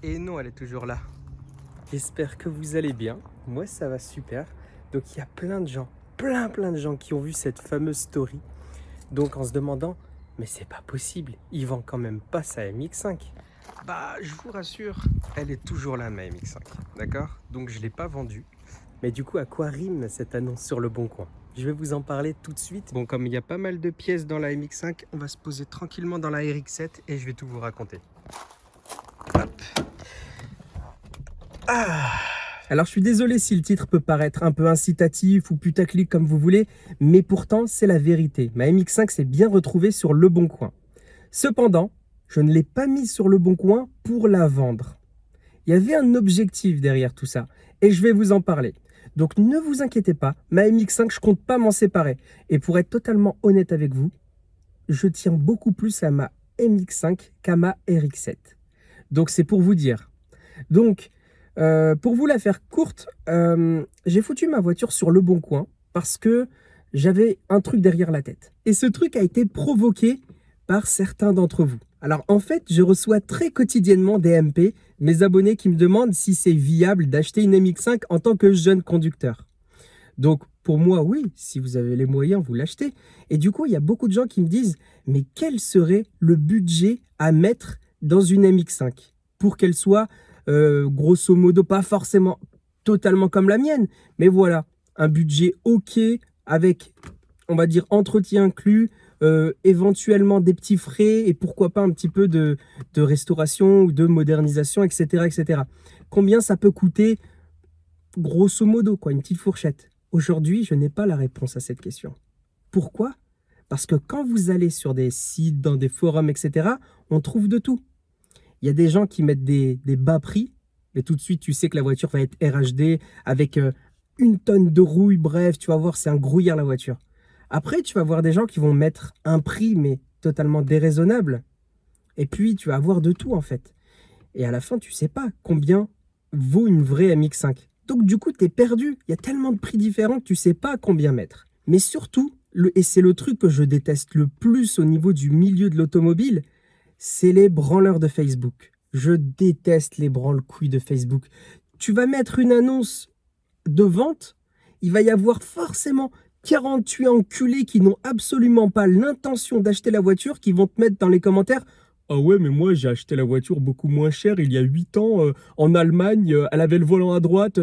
Et non, elle est toujours là. J'espère que vous allez bien. Moi, ça va super. Donc, il y a plein de gens, plein de gens qui ont vu cette fameuse story. Donc, en se demandant, mais c'est pas possible, il vend quand même pas sa MX5. Bah, je vous rassure, elle est toujours là, ma MX5. D'accord? Donc, je l'ai pas vendue. Mais du coup, à quoi rime cette annonce sur le Bon Coin? Je vais vous en parler tout de suite. Bon, comme il y a pas mal de pièces dans la MX5, on va se poser tranquillement dans la RX7 et je vais tout vous raconter. Hop. Alors je suis désolé si le titre peut paraître un peu incitatif ou putaclic comme vous voulez, mais pourtant c'est la vérité. Ma MX5 s'est bien retrouvée sur Le Bon Coin. Cependant, je ne l'ai pas mise sur Le Bon Coin pour la vendre. Il y avait un objectif derrière tout ça, et je vais vous en parler. Donc ne vous inquiétez pas, ma MX5, je compte pas m'en séparer. Et pour être totalement honnête avec vous, je tiens beaucoup plus à ma MX5 qu'à ma RX7. Donc c'est pour vous dire. Donc, pour vous la faire courte, j'ai foutu ma voiture sur Le Bon Coin parce que j'avais un truc derrière la tête. Et ce truc a été provoqué par certains d'entre vous. Alors en fait, je reçois très quotidiennement des MP, mes abonnés qui me demandent si c'est viable d'acheter une MX5 en tant que jeune conducteur. Donc pour moi, oui, si vous avez les moyens, vous l'achetez. Et du coup, il y a beaucoup de gens qui me disent, mais quel serait le budget à mettre dans une MX5 pour qu'elle soit grosso modo, pas forcément totalement comme la mienne, mais voilà, un budget OK avec, on va dire, entretien inclus, éventuellement des petits frais et pourquoi pas un petit peu de restauration ou de modernisation, etc., etc. Combien ça peut coûter, grosso modo, quoi, une petite fourchette? Aujourd'hui, je n'ai pas la réponse à cette question. Pourquoi? Parce que quand vous allez sur des sites, dans des forums, etc., on trouve de tout. Il y a des gens qui mettent des bas prix, mais tout de suite, tu sais que la voiture va être RHD avec une tonne de rouille. Bref, tu vas voir, c'est un grouillard la voiture. Après, tu vas voir des gens qui vont mettre un prix, mais totalement déraisonnable. Et puis, tu vas avoir de tout, en fait. Et à la fin, tu sais pas combien vaut une vraie MX5. Donc, du coup, tu es perdu. Il y a tellement de prix différents que tu sais pas combien mettre. Mais surtout, et c'est le truc que je déteste le plus au niveau du milieu de l'automobile, c'est les branleurs de Facebook. Je déteste les branle-couilles de Facebook. Tu vas mettre une annonce de vente, il va y avoir forcément 48 enculés qui n'ont absolument pas l'intention d'acheter la voiture, qui vont te mettre dans les commentaires: ah ouais, mais moi j'ai acheté la voiture beaucoup moins chère il y a 8 ans en Allemagne, elle avait le volant à droite.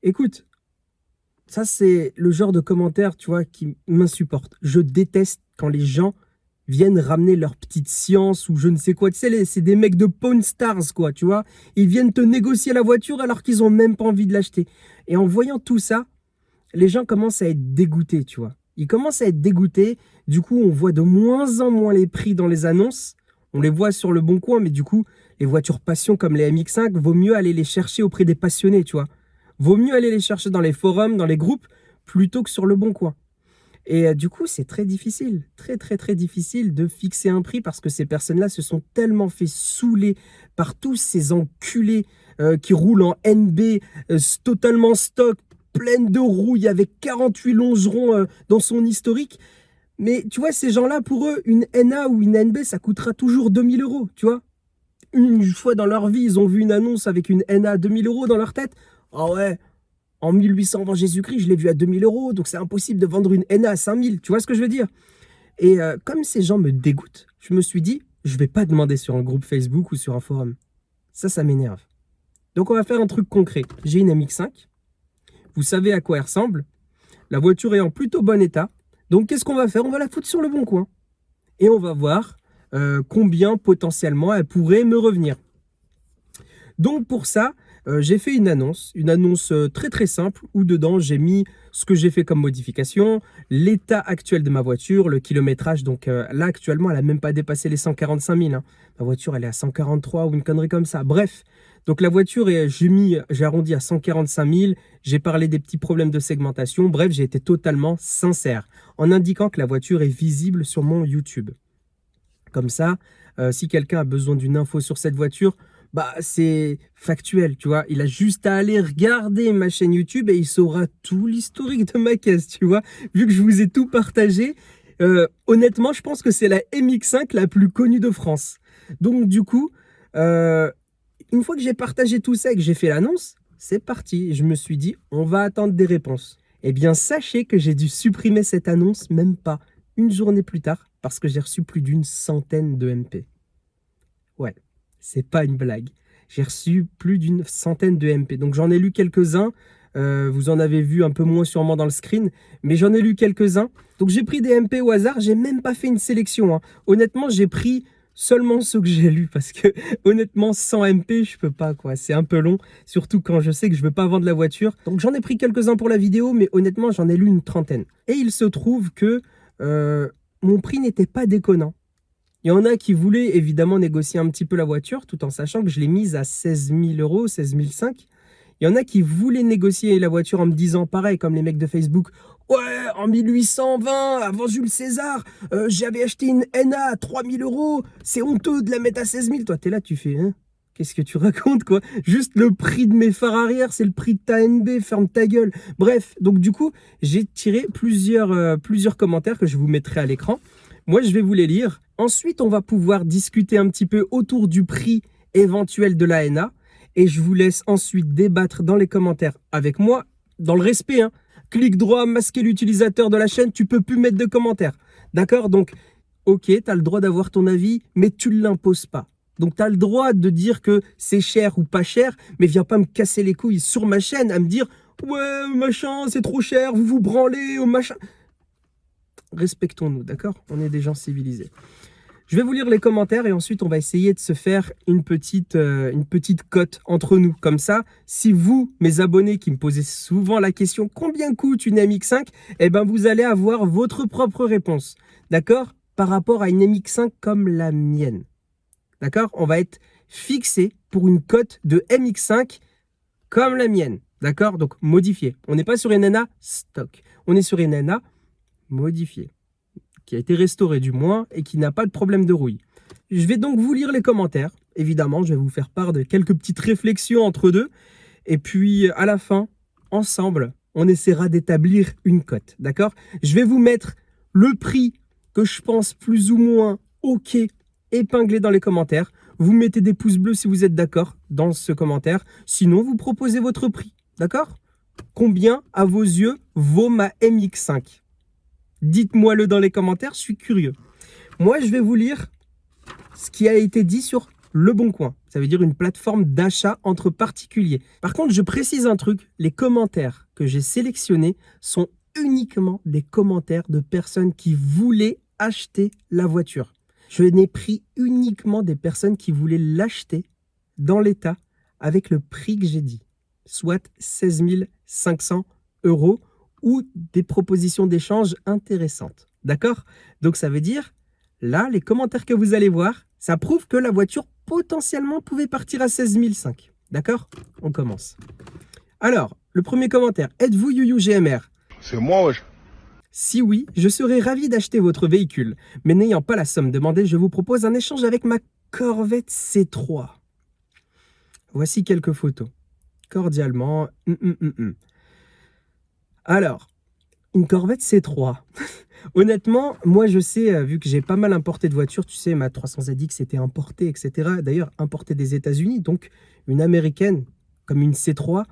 Écoute, ça c'est le genre de commentaire, tu vois, qui m'insupporte. Je déteste quand les gens viennent ramener leur petite science ou je ne sais quoi. Tu sais, c'est des mecs de Pawn Stars, quoi, tu vois. Ils viennent te négocier la voiture alors qu'ils ont même pas envie de l'acheter. Et en voyant tout ça, les gens commencent à être dégoûtés, tu vois. Ils commencent à être dégoûtés. Du coup, on voit de moins en moins les prix dans les annonces. On les voit sur Le Bon Coin, mais du coup, les voitures passion comme les MX5, vaut mieux aller les chercher auprès des passionnés, tu vois. Vaut mieux aller les chercher dans les forums, dans les groupes, plutôt que sur Le Bon Coin. Et du coup, c'est très difficile, très difficile de fixer un prix parce que ces personnes-là se sont tellement fait saouler par tous ces enculés qui roulent en NB, totalement stock, pleine de rouille, avec 48 longerons dans son historique. Mais tu vois, ces gens-là, pour eux, une NA ou une NB, ça coûtera toujours 2000 euros, tu vois. Une fois dans leur vie, ils ont vu une annonce avec une NA à 2000 euros dans leur tête. Ah ouais, en 1800 avant Jésus-Christ, je l'ai vu à 2000 euros, donc c'est impossible de vendre une NA à 5000, tu vois ce que je veux dire? Et comme ces gens me dégoûtent, je me suis dit, je vais pas demander sur un groupe Facebook ou sur un forum. Ça m'énerve. Donc on va faire un truc concret. J'ai une MX5, vous savez à quoi elle ressemble, la voiture est en plutôt bon état, donc qu'est-ce qu'on va faire? On va la foutre sur Le Bon Coin. Et on va voir combien potentiellement elle pourrait me revenir. Donc pour ça, j'ai fait une annonce très simple où dedans j'ai mis ce que j'ai fait comme modification, l'état actuel de ma voiture, le kilométrage. Donc là actuellement elle n'a même pas dépassé les 145 000. Hein. Ma voiture elle est à 143 ou une connerie comme ça. Bref, donc la voiture, j'ai arrondi à 145 000. J'ai parlé des petits problèmes de segmentation. Bref, j'ai été totalement sincère en indiquant que la voiture est visible sur mon YouTube. Comme ça, si quelqu'un a besoin d'une info sur cette voiture, bah c'est factuel, tu vois. Il a juste à aller regarder ma chaîne YouTube et il saura tout l'historique de ma caisse, tu vois. Vu que je vous ai tout partagé, honnêtement, je pense que c'est la MX5 la plus connue de France. Donc du coup, Une fois que j'ai partagé tout ça et que j'ai fait l'annonce, c'est parti. Je me suis dit, on va attendre des réponses. Eh bien, sachez que j'ai dû supprimer cette annonce même pas une journée plus tard parce que j'ai reçu plus d'une centaine de MP. Ouais, c'est pas une blague. J'ai reçu plus d'une centaine de MP. Donc j'en ai lu quelques-uns. Vous en avez vu un peu moins sûrement dans le screen, mais j'en ai lu quelques-uns. Donc j'ai pris des MP au hasard. J'ai même pas fait une sélection, hein. Honnêtement, j'ai pris seulement ceux que j'ai lus parce que honnêtement, 100 MP, je peux pas, quoi. C'est un peu long, surtout quand je sais que je veux pas vendre la voiture. Donc j'en ai pris quelques-uns pour la vidéo, mais honnêtement, j'en ai lu une trentaine. Et il se trouve que mon prix n'était pas déconnant. Il y en a qui voulaient évidemment négocier un petit peu la voiture, tout en sachant que je l'ai mise à 16 000 euros, 16 500. Il y en a qui voulaient négocier la voiture en me disant pareil, comme les mecs de Facebook. Ouais, en 1820, avant Jules César, j'avais acheté une NA à 3 000 euros. C'est honteux de la mettre à 16 000. Toi, t'es là, tu fais, hein? Qu'est-ce que tu racontes, quoi? Juste le prix de mes phares arrière, c'est le prix de ta NB, ferme ta gueule. Bref, donc du coup, j'ai tiré plusieurs commentaires que je vous mettrai à l'écran. Moi, je vais vous les lire. Ensuite, on va pouvoir discuter un petit peu autour du prix éventuel de la NA. Et je vous laisse ensuite débattre dans les commentaires avec moi, dans le respect, hein. Clic droit, masquer l'utilisateur de la chaîne, tu peux plus mettre de commentaires. D'accord? Donc, ok, tu as le droit d'avoir ton avis, mais tu ne l'imposes pas. Donc, tu as le droit de dire que c'est cher ou pas cher, mais viens pas me casser les couilles sur ma chaîne à me dire « Ouais, machin, c'est trop cher, vous vous branlez, machin. » Respectons-nous, d'accord? On est des gens civilisés. Je vais vous lire les commentaires et ensuite on va essayer de se faire une petite cote entre nous. Comme ça, si vous, mes abonnés qui me posez souvent la question « Combien coûte une MX5 ?» Eh ben vous allez avoir votre propre réponse, d'accord? Par rapport à une MX5 comme la mienne. D'accord? On va être fixé pour une cote de MX5 comme la mienne. D'accord? Donc modifié. On n'est pas sur une NA stock. On est sur une NA modifiée, qui a été restaurée du moins et qui n'a pas de problème de rouille. Je vais donc vous lire les commentaires. Évidemment, je vais vous faire part de quelques petites réflexions entre deux. Et puis, à la fin, ensemble, on essaiera d'établir une cote. D'accord? Je vais vous mettre le prix que je pense plus ou moins OK épinglé dans les commentaires. Vous mettez des pouces bleus si vous êtes d'accord dans ce commentaire. Sinon, vous proposez votre prix. D'accord? Combien, à vos yeux, vaut ma MX5? Dites-moi-le dans les commentaires, je suis curieux. Moi, je vais vous lire ce qui a été dit sur Le Bon Coin. Ça veut dire une plateforme d'achat entre particuliers. Par contre, je précise un truc. Les commentaires que j'ai sélectionnés sont uniquement des commentaires de personnes qui voulaient acheter la voiture. Je n'ai pris uniquement des personnes qui voulaient l'acheter dans l'état avec le prix que j'ai dit, soit 16 500 euros. Ou des propositions d'échange intéressantes. D'accord? Donc ça veut dire, là, les commentaires que vous allez voir, ça prouve que la voiture potentiellement pouvait partir à 16 500. D'accord? On commence. Alors, le premier commentaire. Êtes-vous Youyou GMR? C'est moi, wesh. Si oui, je serais ravi d'acheter votre véhicule. Mais n'ayant pas la somme demandée, je vous propose un échange avec ma Corvette C3. Voici quelques photos. Cordialement. Alors, une Corvette C3. Honnêtement, moi je sais, vu que j'ai pas mal importé de voitures, tu sais, ma 300ZX était importée, etc. D'ailleurs, importée des États-Unis, donc une américaine comme une C3,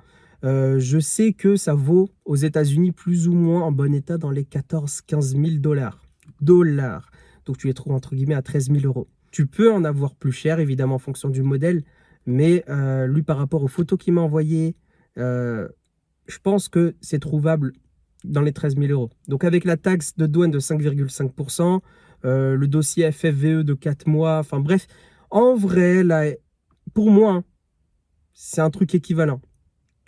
je sais que ça vaut aux États-Unis plus ou moins en bon état dans les 14-15 000 dollars. Donc tu les trouves entre guillemets à 13 000 euros. Tu peux en avoir plus cher, évidemment, en fonction du modèle, mais lui, par rapport aux photos qu'il m'a envoyées, je pense que c'est trouvable dans les 13 000 euros. Donc avec la taxe de douane de 5,5%, le dossier FFVE de 4 mois, enfin bref, en vrai, là, pour moi, hein, c'est un truc équivalent.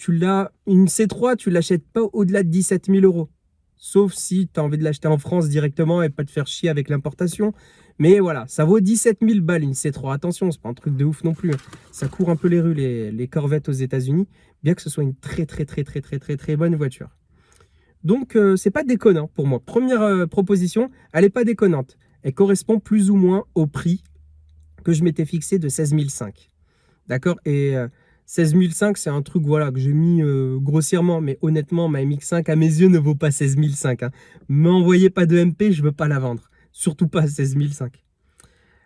Une C3, tu ne l'achètes pas au-delà de 17 000 euros. Sauf si tu as envie de l'acheter en France directement et pas te faire chier avec l'importation. Mais voilà, ça vaut 17 000 balles une C3. Attention, c'est pas un truc de ouf non plus. Ça court un peu les rues, les Corvettes aux États-Unis, bien que ce soit une très bonne voiture. Donc, c'est pas déconnant pour moi. Première proposition, elle n'est pas déconnante. Elle correspond plus ou moins au prix que je m'étais fixé de 16 500. D'accord? Et 16 500, c'est un truc voilà, que j'ai mis grossièrement, mais honnêtement, ma MX5, à mes yeux, ne vaut pas 16 500. Hein. M'envoyez pas de MP, je veux pas la vendre. Surtout pas à 16 500.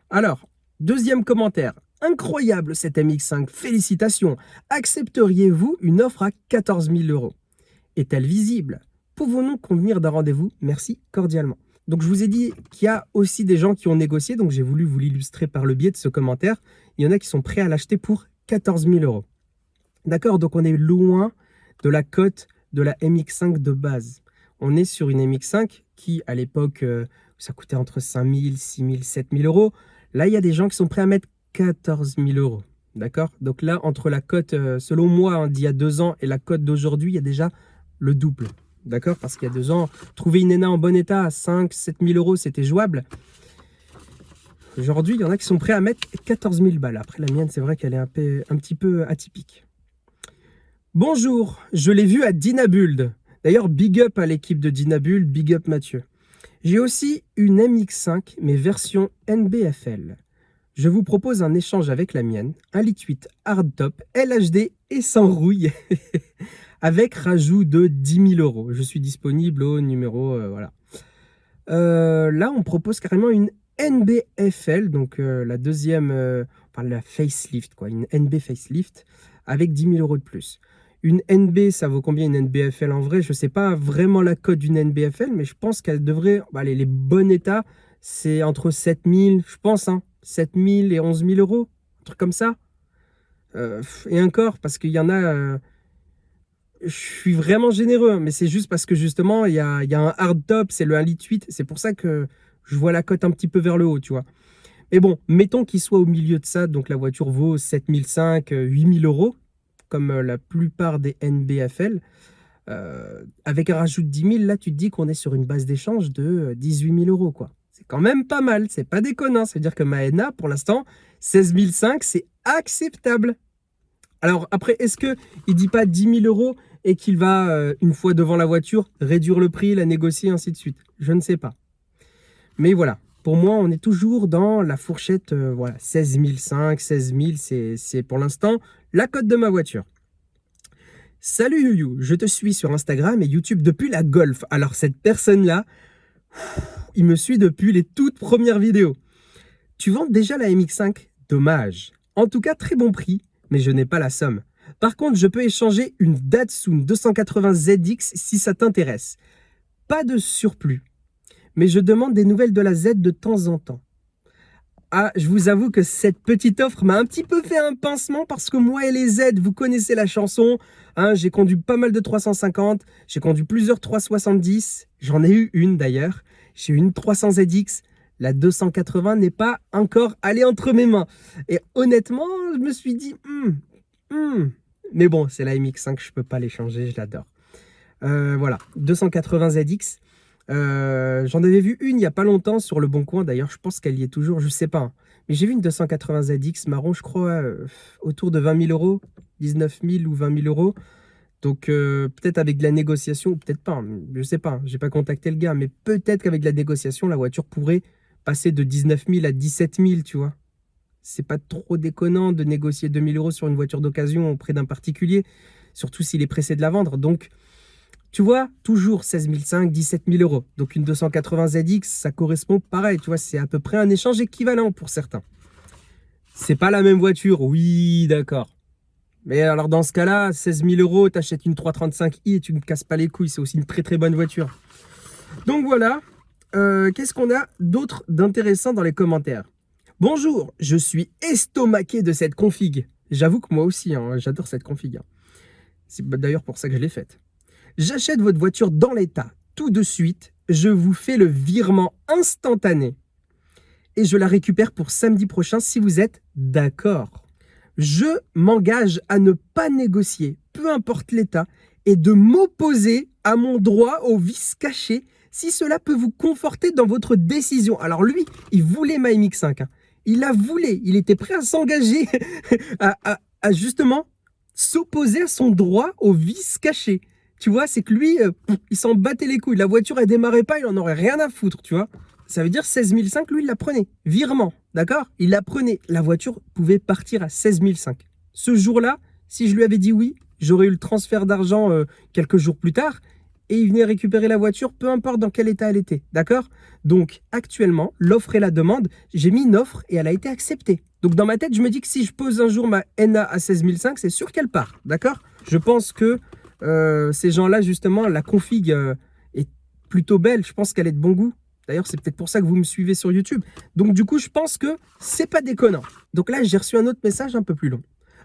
Alors, deuxième commentaire. incroyable cette MX5, félicitations. Accepteriez-vous une offre à 14 000 euros? Est-elle visible? Pouvons-nous convenir d'un rendez-vous? Merci cordialement. Donc je vous ai dit qu'il y a aussi des gens qui ont négocié, donc j'ai voulu vous l'illustrer par le biais de ce commentaire. Il y en a qui sont prêts à l'acheter pour 14 000 euros. D'accord, donc on est loin de la cote de la MX5 de base. On est sur une MX5 qui, à l'époque, ça coûtait entre 5 000, 6 000, 7 000 euros. Là, il y a des gens qui sont prêts à mettre 14 000 euros. D'accord? Donc là, entre la cote, selon moi, hein, d'il y a 2 ans et la cote d'aujourd'hui, il y a déjà le double. D'accord? Parce qu'il y a 2 ans, trouver une ENA en bon état à 5 000, 7 000 euros, c'était jouable. Aujourd'hui, il y en a qui sont prêts à mettre 14 000 balles. Après, la mienne, c'est vrai qu'elle est un petit peu atypique. Bonjour, je l'ai vu à Dynabuld. D'ailleurs, big up à l'équipe de Dynabuld, big up Mathieu. J'ai aussi une MX5, mais version NBFL. Je vous propose un échange avec la mienne, un Lit 8 hardtop, LHD et sans rouille, avec rajout de 10 000 euros. Je suis disponible au numéro, voilà. Là, on propose carrément une NBFL, donc la deuxième, enfin la facelift, quoi, une NB facelift, avec 10 000 euros de plus. Une NB, ça vaut combien une NBFL en vrai? Je ne sais pas vraiment la cote d'une NBFL, mais je pense qu'elle devrait... Allez, les bons états, c'est entre 7 000, je pense, hein, 7 000 et 11 000 euros, un truc comme ça. Et encore, parce qu'il y en a... je suis vraiment généreux, hein, mais c'est juste parce que justement, il y a un hardtop, c'est le 1 litre 8. C'est pour ça que je vois la cote un petit peu vers le haut, tu vois. Mais bon, mettons qu'il soit au milieu de ça, donc la voiture vaut 7 500, 8 000 euros, comme la plupart des NBFL, avec un rajout de 10 000, là tu te dis qu'on est sur une base d'échange de 18 000 euros, quoi. C'est quand même pas mal, c'est pas déconnant. Ça veut dire que ma NA, pour l'instant, 16 500, c'est acceptable. Alors après, est-ce qu'il ne dit pas 10 000 euros et qu'il va, une fois devant la voiture, réduire le prix, la négocier, ainsi de suite? Je ne sais pas. Mais voilà. Pour moi, on est toujours dans la fourchette, voilà, 16 500, 16 000, c'est pour l'instant la cote de ma voiture. Salut Youyou, je te suis sur Instagram et YouTube depuis la Golf. Alors cette personne-là, il me suit depuis les toutes premières vidéos. Tu vends déjà la MX5? Dommage. En tout cas, très bon prix, mais je n'ai pas la somme. Par contre, je peux échanger une Datsun 280 ZX si ça t'intéresse. Pas de surplus. Mais je demande des nouvelles de la Z de temps en temps. Ah, je vous avoue que cette petite offre m'a un petit peu fait un pincement parce que moi et les Z, vous connaissez la chanson. Hein, j'ai conduit pas mal de 350, j'ai conduit plusieurs 370, j'en ai eu une d'ailleurs. J'ai eu une 300 ZX, la 280 n'est pas encore allée entre mes mains. Et honnêtement, je me suis dit, mais bon, c'est la MX5, je peux pas l'échanger, je l'adore. Voilà, 280 ZX. J'en avais vu une il n'y a pas longtemps sur le Bon Coin, d'ailleurs je pense qu'elle y est toujours, je sais pas, hein. Mais j'ai vu une 280 ZX marron, je crois, autour de 20 000 euros, 19 000 ou 20 000 euros. Donc peut-être avec de la négociation, ou peut-être pas, hein, je sais pas, j'ai pas contacté le gars, mais peut-être qu'avec de la négociation, la voiture pourrait passer de 19 000 à 17 000, tu vois. C'est pas trop déconnant de négocier 2 000 euros sur une voiture d'occasion auprès d'un particulier, surtout s'il est pressé de la vendre. Donc, tu vois, toujours 16 500, 17 000 euros. Donc une 280 ZX, ça correspond pareil, tu vois, c'est à peu près un échange équivalent pour certains. C'est pas la même voiture, oui, d'accord. Mais alors dans ce cas-là, 16 000 euros, t'achètes une 335i et tu ne casses pas les couilles, c'est aussi une très très bonne voiture. Donc voilà, qu'est-ce qu'on a d'autre d'intéressant dans les commentaires? Bonjour, je suis estomaqué de cette config. J'avoue que moi aussi, hein, j'adore cette config. Hein. C'est d'ailleurs pour ça que je l'ai faite. J'achète votre voiture dans l'état, tout de suite, je vous fais le virement instantané et je la récupère pour samedi prochain si vous êtes d'accord. Je m'engage à ne pas négocier, peu importe l'état, et de m'opposer à mon droit au vice caché si cela peut vous conforter dans votre décision. Alors lui, il voulait ma MX5, hein. Il la voulait, il était prêt à s'engager, à justement s'opposer à son droit au vice caché. Tu vois, c'est que lui, il s'en battait les couilles. La voiture, elle démarrait pas, il en aurait rien à foutre, tu vois. Ça veut dire 16 500, lui, il la prenait. Virement, d'accord? Il la prenait. La voiture pouvait partir à 16 500. Ce jour-là, si je lui avais dit oui, j'aurais eu le transfert d'argent quelques jours plus tard et il venait récupérer la voiture, peu importe dans quel état elle était, d'accord? Donc, actuellement, l'offre et la demande, j'ai mis une offre et elle a été acceptée. Donc dans ma tête, je me dis que si je pose un jour ma NA à 16500, c'est sûr qu'elle part, d'accord? Je pense que ces gens-là, justement, la config est plutôt belle. Je pense qu'elle est de bon goût. D'ailleurs, c'est peut-être pour ça que vous me suivez sur YouTube. Donc du coup, je pense que c'est pas déconnant. Donc là, j'ai reçu un autre message un peu plus long.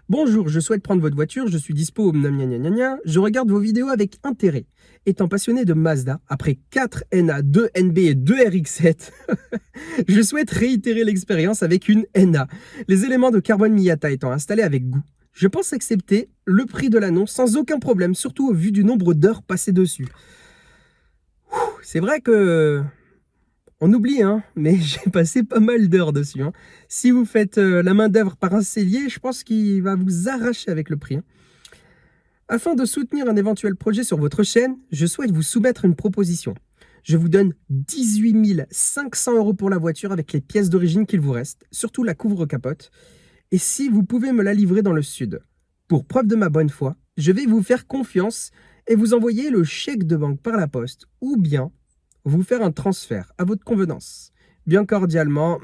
Bonjour, je souhaite prendre votre voiture, je suis dispo, je regarde vos vidéos avec intérêt. Étant passionné de Mazda, après 4 NA, 2 NB et 2 RX-7, je souhaite réitérer l'expérience avec une NA. Les éléments de carbone Miata étant installés avec goût, je pense accepter le prix de l'annonce sans aucun problème, surtout au vu du nombre d'heures passées dessus. C'est vrai que... On oublie, hein, mais j'ai passé pas mal d'heures dessus. Hein. Si vous faites la main d'œuvre par un sellier, je pense qu'il va vous arracher avec le prix. Hein. Afin de soutenir un éventuel projet sur votre chaîne, je souhaite vous soumettre une proposition. Je vous donne 18 500 € pour la voiture avec les pièces d'origine qu'il vous reste, surtout la couvre-capote. Et si vous pouvez me la livrer dans le sud. Pour preuve de ma bonne foi, je vais vous faire confiance et vous envoyer le chèque de banque par la poste ou bien vous faire un transfert à votre convenance. Bien cordialement.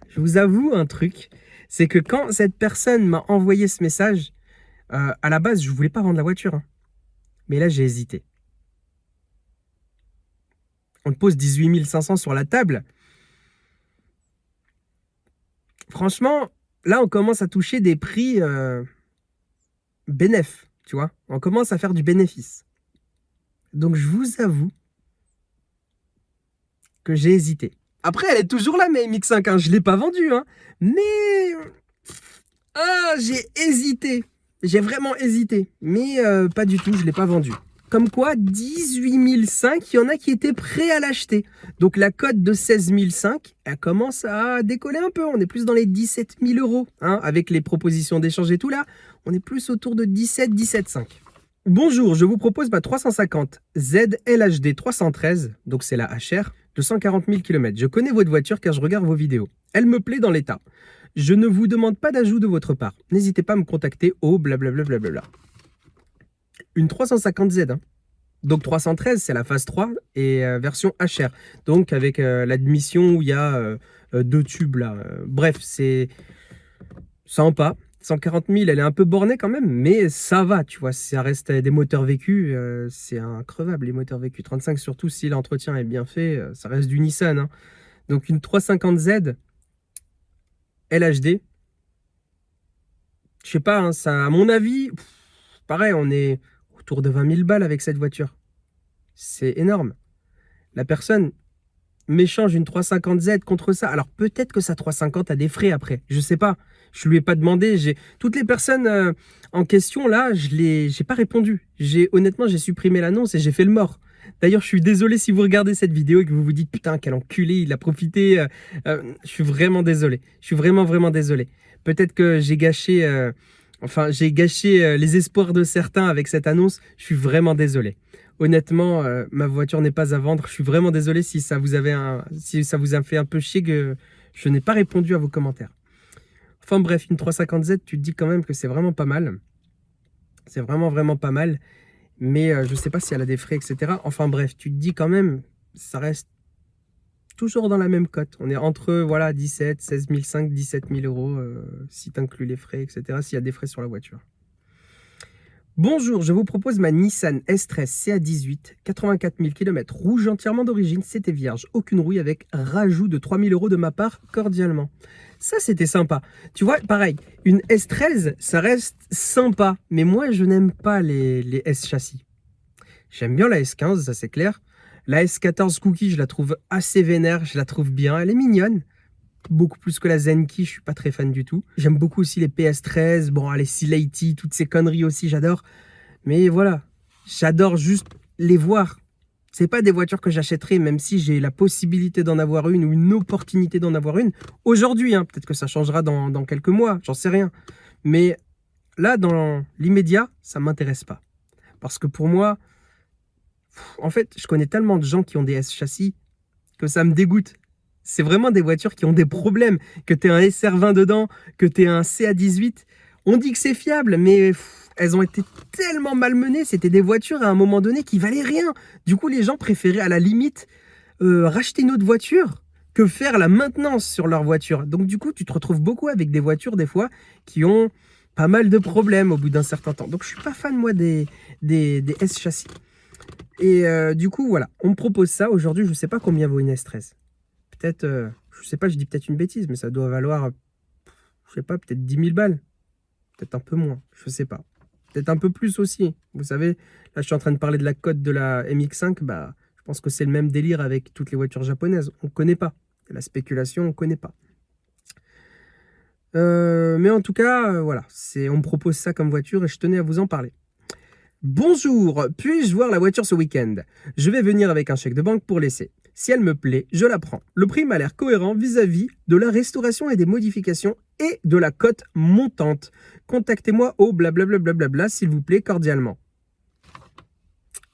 Je vous avoue un truc, c'est que quand cette personne m'a envoyé ce message, à la base, je ne voulais pas vendre la voiture. Hein. Mais là, j'ai hésité. On te pose 18 500 sur la table. Franchement, là, on commence à toucher des prix bénéf. Tu vois, on commence à faire du bénéfice. Donc, je vous avoue que j'ai hésité. Après, elle est toujours là, mais MX5, hein, je ne l'ai pas vendue. Hein. Mais... j'ai hésité. J'ai vraiment hésité. Mais pas du tout, je ne l'ai pas vendue. Comme quoi, 18 500, il y en a qui étaient prêts à l'acheter. Donc, la cote de 16 500, elle commence à décoller un peu. On est plus dans les 17 000 €. Hein, avec les propositions d'échange et tout là, on est plus autour de 17-17,5. Bonjour, je vous propose ma 350 Z LHD 313, donc c'est la HR, de 140 000 km. Je connais votre voiture car je regarde vos vidéos. Elle me plaît dans l'état. Je ne vous demande pas d'ajout de votre part. N'hésitez pas à me contacter au blablabla. Une 350 Z, hein. Donc 313, c'est la phase 3 et version HR. Donc avec l'admission où il y a 2 tubes là. Bref, c'est sympa. 140 000, elle est un peu bornée quand même, mais ça va, tu vois, ça reste des moteurs vécus, c'est increvable les moteurs vécus. 35 surtout, si l'entretien est bien fait, ça reste du Nissan. Hein. Donc une 350Z LHD, je sais pas, hein, ça, à mon avis, pareil, on est autour de 20 000 balles avec cette voiture. C'est énorme. La personne m'échange une 350Z contre ça. Alors peut-être que sa 350 a des frais après, je sais pas. Je lui ai pas demandé. Toutes les personnes en question là, j'ai pas répondu. Honnêtement, j'ai supprimé l'annonce et j'ai fait le mort. D'ailleurs, je suis désolé si vous regardez cette vidéo et que vous vous dites putain quel enculé, il a profité. Je suis vraiment désolé. Je suis vraiment désolé. Peut-être que j'ai gâché, les espoirs de certains avec cette annonce. Je suis vraiment désolé. Honnêtement, ma voiture n'est pas à vendre. Je suis vraiment désolé si ça vous a fait un peu chier que je n'ai pas répondu à vos commentaires. Enfin bref, une 350Z, tu te dis quand même que c'est vraiment pas mal. C'est vraiment pas mal. Mais je ne sais pas si elle a des frais, etc. Enfin bref, tu te dis quand même, ça reste toujours dans la même cote. On est entre voilà, 17, 16 500, 17 000 €, si tu inclus les frais, etc. S'il y a des frais sur la voiture. Bonjour, je vous propose ma Nissan S13 CA18, 84 000 km, rouge entièrement d'origine, c'était vierge, aucune rouille avec rajout de 3 000 € de ma part, cordialement. Ça, c'était sympa. Tu vois, pareil, une S13, ça reste sympa, mais moi, je n'aime pas les S châssis. J'aime bien la S15, ça c'est clair. La S14 Cookie, je la trouve assez vénère, je la trouve bien, elle est mignonne. Beaucoup plus que la Zenki, je suis pas très fan du tout. J'aime beaucoup aussi les PS13, bon, les C-Lady, toutes ces conneries aussi, j'adore. Mais voilà, j'adore juste les voir. C'est pas des voitures que j'achèterais, même si j'ai la possibilité d'en avoir une ou une opportunité d'en avoir une. Aujourd'hui, hein, peut-être que ça changera dans quelques mois, j'en sais rien. Mais là, dans l'immédiat, ça m'intéresse pas. Parce que pour moi, en fait, je connais tellement de gens qui ont des S châssis que ça me dégoûte. C'est vraiment des voitures qui ont des problèmes. Que tu aies un SR20 dedans, que tu aies un CA18. On dit que c'est fiable, mais elles ont été tellement malmenées. C'était des voitures à un moment donné qui valaient rien. Du coup, les gens préféraient à la limite racheter une autre voiture que faire la maintenance sur leur voiture. Donc du coup, tu te retrouves beaucoup avec des voitures des fois qui ont pas mal de problèmes au bout d'un certain temps. Donc je suis pas fan moi des S châssis. Et du coup, voilà, on me propose ça. Aujourd'hui, je sais pas combien vaut une S13. Peut-être, je sais pas, je dis peut-être une bêtise, mais ça doit valoir, je sais pas, peut-être 10 000 balles. Peut-être un peu moins, je sais pas. Peut-être un peu plus aussi. Vous savez, là, je suis en train de parler de la cote de la MX5. Bah, je pense que c'est le même délire avec toutes les voitures japonaises. On ne connaît pas. La spéculation, on ne connaît pas. Mais en tout cas, voilà, on me propose ça comme voiture et je tenais à vous en parler. Bonjour, puis-je voir la voiture ce week-end? Je vais venir avec un chèque de banque pour l'essai. Si elle me plaît, je la prends. Le prix m'a l'air cohérent vis-à-vis de la restauration et des modifications et de la cote montante. Contactez-moi au blablabla s'il vous plaît, cordialement.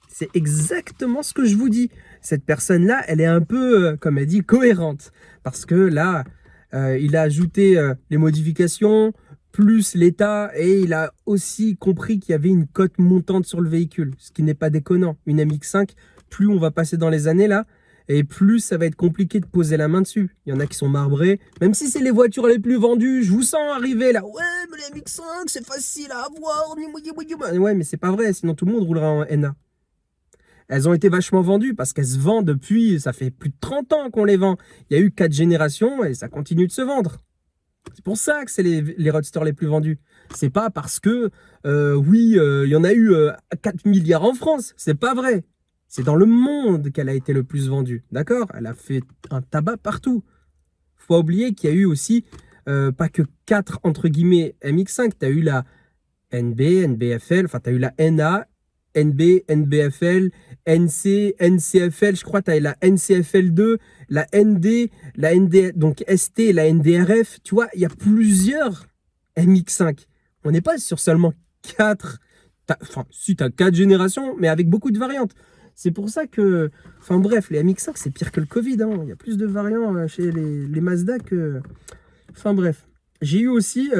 C'est exactement ce que je vous dis. Cette personne-là, elle est un peu, comme elle dit, cohérente. Parce que là, il a ajouté les modifications, plus l'état, et il a aussi compris qu'il y avait une cote montante sur le véhicule, ce qui n'est pas déconnant. Une MX5, plus on va passer dans les années là, et plus ça va être compliqué de poser la main dessus. Il y en a qui sont marbrés, même si c'est les voitures les plus vendues, je vous sens arriver là. Ouais, mais la MX5, c'est facile à avoir. Ouais, mais c'est pas vrai, sinon tout le monde roulera en NA. Elles ont été vachement vendues parce qu'elles se vendent depuis, ça fait plus de 30 ans qu'on les vend. Il y a eu 4 générations et ça continue de se vendre. C'est pour ça que c'est les roadsters les plus vendus. C'est pas parce que, il y en a eu 4 milliards en France. C'est pas vrai. C'est dans le monde qu'elle a été le plus vendue. D'accord? Elle a fait un tabac partout. Faut pas oublier qu'il y a eu aussi, pas que 4 entre guillemets MX5. Tu as eu la NB, NBFL, enfin tu as eu la NA, NB, NBFL, NC, NCFL, je crois que tu as la NCFL2, la ND, la ND, donc ST, la NDRF. Tu vois, il y a plusieurs MX5. On n'est pas sur seulement 4. Enfin, si tu as 4 générations, mais avec beaucoup de variantes. C'est pour ça que, enfin bref, les MX5, c'est pire que le Covid. Hein. Il y a plus de variants chez les Mazda que... Enfin bref. J'ai eu aussi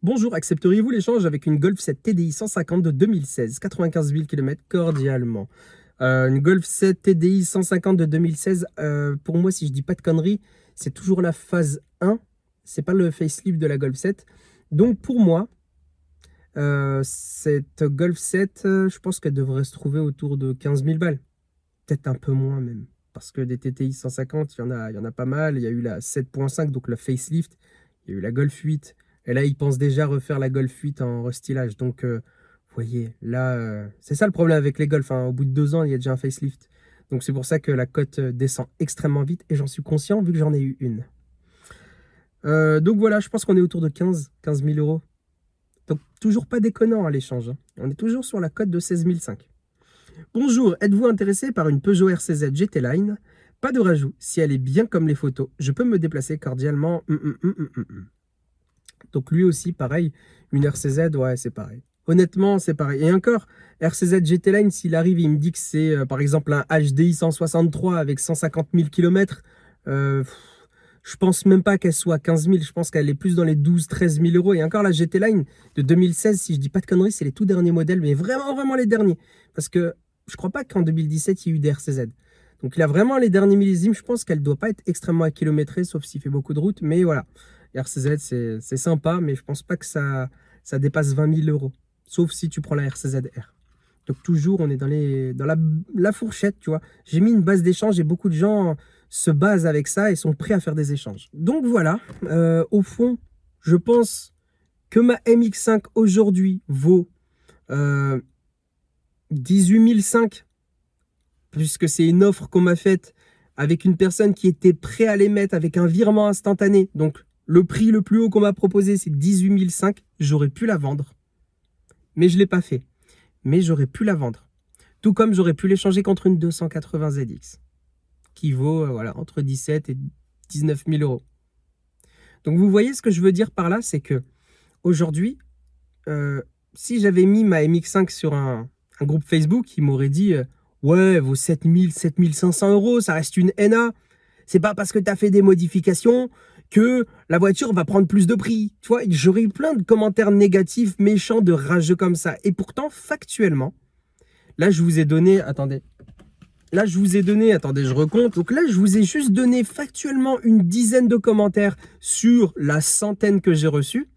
bonjour, accepteriez-vous l'échange avec une Golf 7 TDI 150 de 2016, 95 000 km cordialement. Une Golf 7 TDI 150 de 2016, pour moi, si je dis pas de conneries, c'est toujours la phase 1, c'est pas le facelift de la Golf 7. Donc pour moi, cette Golf 7, je pense qu'elle devrait se trouver autour de 15 000 balles. Peut-être un peu moins même. Parce que des TTI 150, il y en a pas mal. Il y a eu la 7.5, donc le facelift. Il y a eu la Golf 8. Et là, ils pensent déjà refaire la Golf 8 en restylage. Donc, vous voyez, là, c'est ça le problème avec les Golf. Hein. Au bout de 2 ans, il y a déjà un facelift. Donc, c'est pour ça que la cote descend extrêmement vite. Et j'en suis conscient vu que j'en ai eu une. Donc, voilà, je pense qu'on est autour de 15 000 euros. Donc, toujours pas déconnant à l'échange. Hein. On est toujours sur la cote de 16 500. Bonjour, êtes-vous intéressé par une Peugeot RCZ GT Line? Pas de rajout, si elle est bien comme les photos, je peux me déplacer cordialement. Donc lui aussi, pareil, une RCZ, ouais, c'est pareil. Honnêtement, c'est pareil. Et encore, RCZ GT Line, s'il arrive, il me dit que c'est par exemple un HDI 163 avec 150 000 km, je pense même pas qu'elle soit à 15 000, je pense qu'elle est plus dans les 12-13 000 euros. Et encore la GT Line de 2016, si je dis pas de conneries, c'est les tout derniers modèles, mais vraiment, vraiment les derniers. Parce que je crois pas qu'en 2017, il y a eu des RCZ. Donc il a vraiment les derniers millésimes. Je pense qu'elle ne doit pas être extrêmement kilométrée, sauf s'il fait beaucoup de route. Mais voilà, RCZ, c'est sympa, mais je pense pas que ça dépasse 20 000 euros. Sauf si tu prends la RCZ-R. Donc toujours, on est dans la fourchette, tu vois. J'ai mis une base d'échange et beaucoup de gens se basent avec ça et sont prêts à faire des échanges. Donc voilà, au fond, je pense que ma MX5 aujourd'hui vaut 18 500, puisque c'est une offre qu'on m'a faite avec une personne qui était prête à les mettre avec un virement instantané. Donc le prix le plus haut qu'on m'a proposé, c'est 18 500. J'aurais pu la vendre, mais je ne l'ai pas fait. Mais j'aurais pu la vendre. Tout comme j'aurais pu l'échanger contre une 280 ZX, qui vaut voilà, entre 17 et 19 000 euros. Donc vous voyez ce que je veux dire par là, c'est que aujourd'hui, si j'avais mis ma MX5 sur un groupe Facebook, il m'aurait dit ouais, vaut 7 000, 7 500 euros, ça reste une NA. C'est pas parce que tu as fait des modifications que la voiture va prendre plus de prix. Tu vois, j'aurais eu plein de commentaires négatifs, méchants, de rageux comme ça. Et pourtant, factuellement, là, je vous ai donné... Attendez. Là, je vous ai donné, attendez, je recompte. Donc là, je vous ai juste donné factuellement une dizaine de commentaires sur la centaine que j'ai reçue.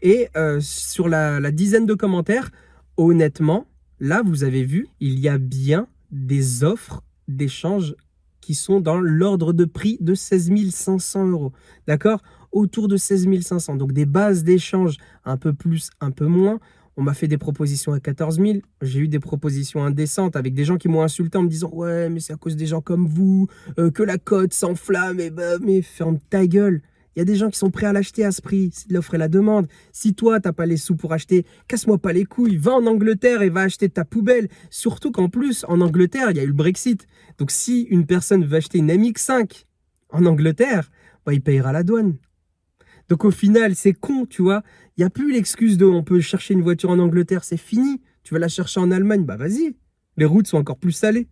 Et sur la dizaine de commentaires, honnêtement, là, vous avez vu, il y a bien des offres d'échange qui sont dans l'ordre de prix de 16 500 €. D'accord? Autour de 16 500. Donc des bases d'échange un peu plus, un peu moins. On m'a fait des propositions à 14 000. J'ai eu des propositions indécentes avec des gens qui m'ont insulté en me disant « Ouais, mais c'est à cause des gens comme vous que la cote s'enflamme. » Et bah, mais ferme ta gueule. Il y a des gens qui sont prêts à l'acheter à ce prix. C'est de l'offre et la demande. Si toi, tu n'as pas les sous pour acheter, casse-moi pas les couilles. Va en Angleterre et va acheter ta poubelle. Surtout qu'en plus, en Angleterre, il y a eu le Brexit. Donc si une personne veut acheter une MX5 en Angleterre, bah, il payera la douane. Donc au final, c'est con, tu vois. Il n'y a plus l'excuse de on peut chercher une voiture en Angleterre, c'est fini. Tu vas la chercher en Allemagne, bah vas-y. Les routes sont encore plus salées.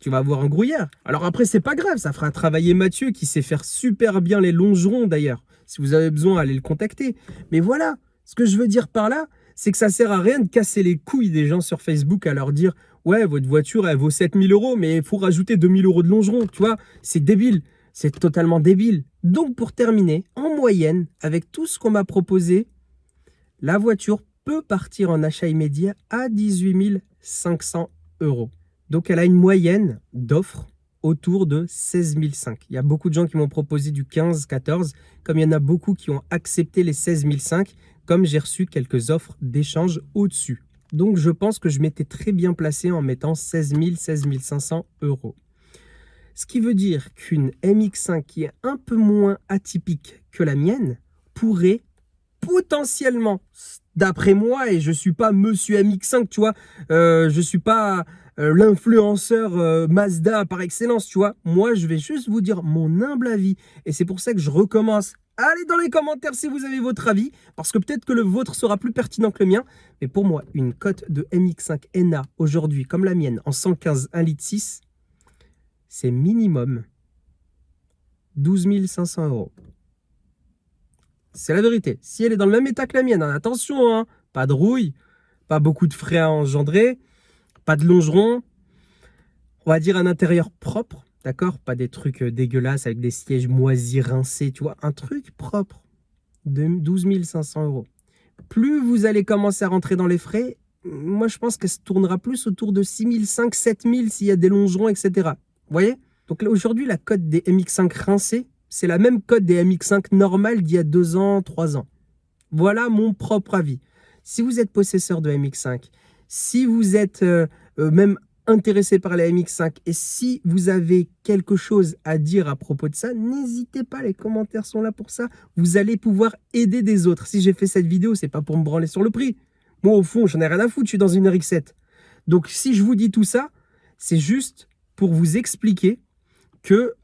Tu vas avoir un grouillard. Alors après, c'est pas grave, ça fera travailler Mathieu qui sait faire super bien les longerons d'ailleurs. Si vous avez besoin, allez le contacter. Mais voilà, ce que je veux dire par là, c'est que ça sert à rien de casser les couilles des gens sur Facebook à leur dire « Ouais, votre voiture, elle vaut 7 000 € mais il faut rajouter 2 000 € de longeron. » Tu vois, c'est débile. C'est totalement débile. Donc pour terminer, en moyenne, avec tout ce qu'on m'a proposé, la voiture peut partir en achat immédiat à 18 500 €. Donc elle a une moyenne d'offres autour de 16 500. Il y a beaucoup de gens qui m'ont proposé du 15, 14, comme il y en a beaucoup qui ont accepté les 16 500, comme j'ai reçu quelques offres d'échange au-dessus. Donc je pense que je m'étais très bien placé en mettant 16 000, 16 500 €. Ce qui veut dire qu'une MX5 qui est un peu moins atypique que la mienne pourrait potentiellement, d'après moi, et je ne suis pas monsieur MX5, tu vois, je ne suis pas l'influenceur Mazda par excellence, tu vois. Moi, je vais juste vous dire mon humble avis. Et c'est pour ça que je recommence. Allez dans les commentaires si vous avez votre avis, parce que peut-être que le vôtre sera plus pertinent que le mien. Mais pour moi, une cote de MX5 NA aujourd'hui, comme la mienne, en 115 1,6 litre, c'est minimum 12 500 €. C'est la vérité. Si elle est dans le même état que la mienne, hein, attention, hein, pas de rouille, pas beaucoup de frais à engendrer, pas de longeron, on va dire un intérieur propre, d'accord? Pas des trucs dégueulasses avec des sièges moisis, rincés, tu vois, un truc propre de 12 500 €. Plus vous allez commencer à rentrer dans les frais, moi je pense qu'elle se tournera plus autour de 6 500, 7 000 s'il y a des longerons, etc. Vous voyez? Donc là, aujourd'hui, la cote des MX5 rincés, c'est la même cote des MX5 normales d'il y a 2 ans, 3 ans. Voilà mon propre avis. Si vous êtes possesseur de MX5, si vous êtes même intéressé par la MX5 et si vous avez quelque chose à dire à propos de ça, n'hésitez pas, les commentaires sont là pour ça. Vous allez pouvoir aider des autres. Si j'ai fait cette vidéo, c'est pas pour me branler sur le prix. Moi, au fond, j'en ai rien à foutre, je suis dans une RX-7. Donc, si je vous dis tout ça, c'est juste pour vous expliquer que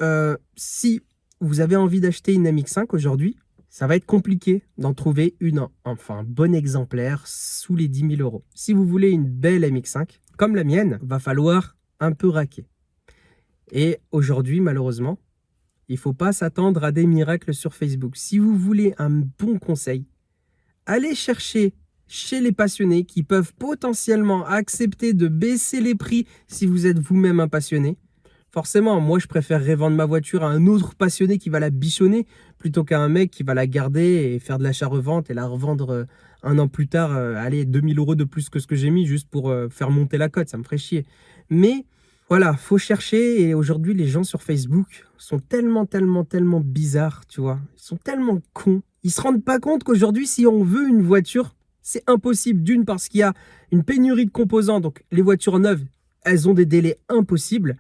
si vous avez envie d'acheter une MX5 aujourd'hui, ça va être compliqué d'en trouver une, enfin un bon exemplaire sous les 10 000 €. Si vous voulez une belle MX5, comme la mienne, va falloir un peu raquer. Et aujourd'hui, malheureusement, il ne faut pas s'attendre à des miracles sur Facebook. Si vous voulez un bon conseil, allez chercher chez les passionnés qui peuvent potentiellement accepter de baisser les prix si vous êtes vous-même un passionné. Forcément, moi, je préférerais vendre ma voiture à un autre passionné qui va la bichonner plutôt qu'à un mec qui va la garder et faire de l'achat-revente et la revendre un an plus tard, allez, 2 000 € de plus que ce que j'ai mis juste pour faire monter la cote. Ça me ferait chier. Mais voilà, faut chercher. Et aujourd'hui, les gens sur Facebook sont tellement bizarres, tu vois. Ils sont tellement cons. Ils se rendent pas compte qu'aujourd'hui, si on veut une voiture, c'est impossible. D'une, parce qu'il y a une pénurie de composants. Donc, les voitures neuves, elles ont des délais impossibles.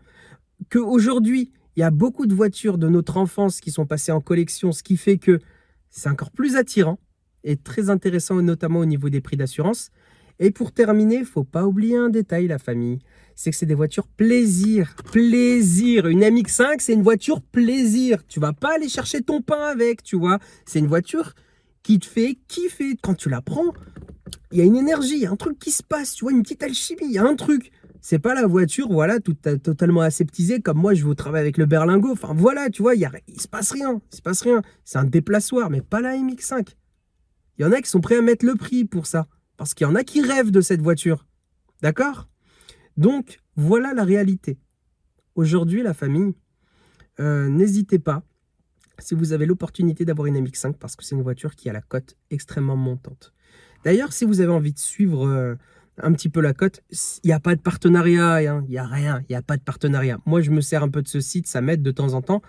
Qu'aujourd'hui, il y a beaucoup de voitures de notre enfance qui sont passées en collection, ce qui fait que c'est encore plus attirant et très intéressant, notamment au niveau des prix d'assurance. Et pour terminer, il ne faut pas oublier un détail, la famille, c'est que c'est des voitures plaisir. Plaisir. Une MX5, c'est une voiture plaisir. Tu ne vas pas aller chercher ton pain avec, tu vois. C'est une voiture qui te fait kiffer. Quand tu la prends, il y a une énergie, il y a un truc qui se passe, tu vois, une petite alchimie, il y a un truc. C'est pas la voiture, voilà, totalement aseptisée, comme moi, je vais au travail avec le berlingot. Enfin, voilà, tu vois, il se passe rien. Il se passe rien. C'est un déplaçoir, mais pas la MX5. Il y en a qui sont prêts à mettre le prix pour ça. Parce qu'il y en a qui rêvent de cette voiture. D'accord? Donc, voilà la réalité. aujourd'hui, la famille, n'hésitez pas, si vous avez l'opportunité d'avoir une MX5, parce que c'est une voiture qui a la cote extrêmement montante. D'ailleurs, si vous avez envie de suivre un petit peu la cote, il n'y a pas de partenariat, hein, il n'y a rien, il n'y a pas de partenariat. Moi, je me sers un peu de ce site, ça m'aide de temps en temps.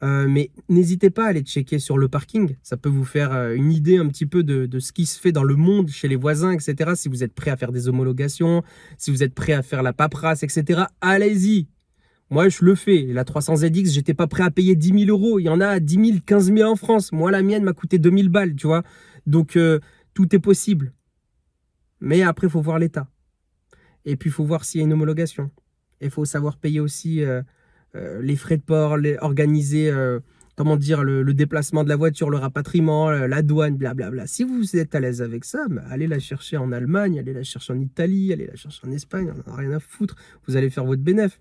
Mais n'hésitez pas à aller checker sur le parking. Ça peut vous faire une idée un petit peu de ce qui se fait dans le monde, chez les voisins, etc. Si vous êtes prêt à faire des homologations, si vous êtes prêt à faire la paperasse, etc. Allez-y. Moi, je le fais. La 300ZX, j'étais pas prêt à payer 10 000 euros. Il y en a à 10 000, 15 000 en France. Moi, la mienne m'a coûté 2000 balles, tu vois. Donc, tout est possible. Mais après, il faut voir l'état. Et puis, il faut voir s'il y a une homologation. Il faut savoir payer aussi les frais de port, organiser comment dire, le déplacement de la voiture, le rapatriement, la douane, blablabla. Si vous êtes à l'aise avec ça, bah, allez la chercher en Allemagne, allez la chercher en Italie, allez la chercher en Espagne, on n'en a rien à foutre. Vous allez faire votre bénéf.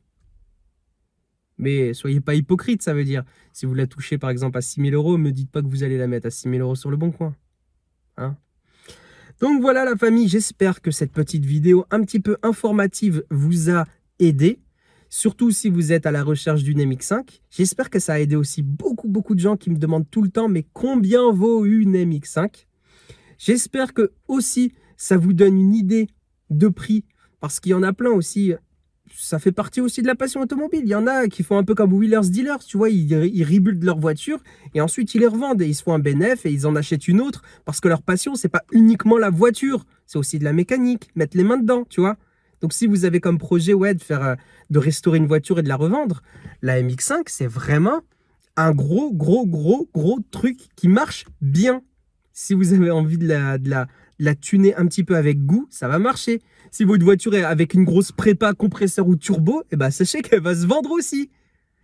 Mais soyez pas hypocrite, ça veut dire. Si vous la touchez par exemple à 6 000 euros, ne me dites pas que vous allez la mettre à 6 000 euros sur le bon coin. Hein? Donc voilà la famille, j'espère que cette petite vidéo un petit peu informative vous a aidé. Surtout si vous êtes à la recherche d'une MX5. J'espère que ça a aidé aussi beaucoup de gens qui me demandent tout le temps, mais combien vaut une MX5? J'espère que aussi ça vous donne une idée de prix, parce qu'il y en a plein aussi. Ça fait partie aussi de la passion automobile. Il y en a qui font un peu comme Wheelers Dealers, tu vois, ils rebuildent leur voiture et ensuite ils les revendent et ils se font un bénéfice et ils en achètent une autre parce que leur passion, c'est pas uniquement la voiture, c'est aussi de la mécanique, mettre les mains dedans, tu vois. Donc si vous avez comme projet de restaurer une voiture et de la revendre, la MX5, c'est vraiment un gros truc qui marche bien. Si vous avez envie de la tuner un petit peu avec goût, ça va marcher. Si votre voiture est avec une grosse prépa, compresseur ou turbo, eh ben sachez qu'elle va se vendre aussi.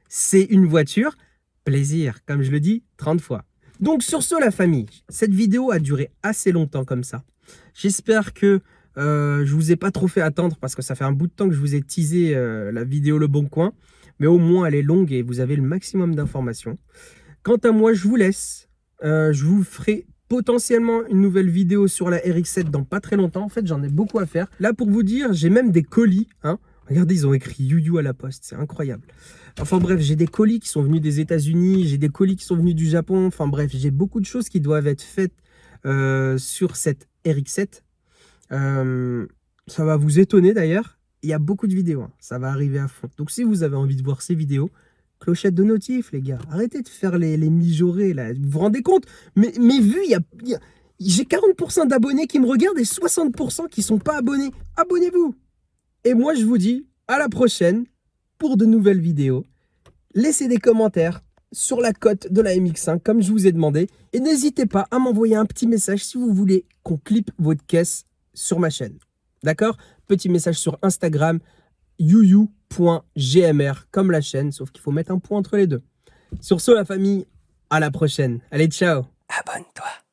C'est une voiture plaisir, comme je le dis 30 fois. Donc sur ce, la famille, cette vidéo a duré assez longtemps comme ça. J'espère que je vous ai pas trop fait attendre parce que ça fait un bout de temps que je vous ai teasé la vidéo Le Bon Coin. Mais au moins, elle est longue et vous avez le maximum d'informations. Quant à moi, je vous laisse. Je vous ferai potentiellement une nouvelle vidéo sur la RX-7 dans pas très longtemps. En fait, j'en ai beaucoup à faire. Là, pour vous dire, j'ai même des colis. Hein. Regardez, ils ont écrit You à la poste. C'est incroyable. Enfin bref, j'ai des colis qui sont venus des États-Unis. J'ai des colis qui sont venus du Japon. Enfin bref, j'ai beaucoup de choses qui doivent être faites sur cette RX-7. Ça va vous étonner d'ailleurs. Il y a beaucoup de vidéos. Hein. Ça va arriver à fond. Donc si vous avez envie de voir ces vidéos, clochette de notif, les gars. Arrêtez de faire les mijaurés, là. Vous vous rendez compte? Mes vues, j'ai 40% d'abonnés qui me regardent et 60% qui ne sont pas abonnés. Abonnez-vous. Et moi, je vous dis à la prochaine pour de nouvelles vidéos. Laissez des commentaires sur la cote de la MX5, comme je vous ai demandé. Et n'hésitez pas à m'envoyer un petit message si vous voulez qu'on clippe votre caisse sur ma chaîne. D'accord? Petit message sur Instagram, youyou.gmr, comme la chaîne, sauf qu'il faut mettre un point entre les deux. Sur ce, la famille, à la prochaine. Allez, ciao. Abonne-toi.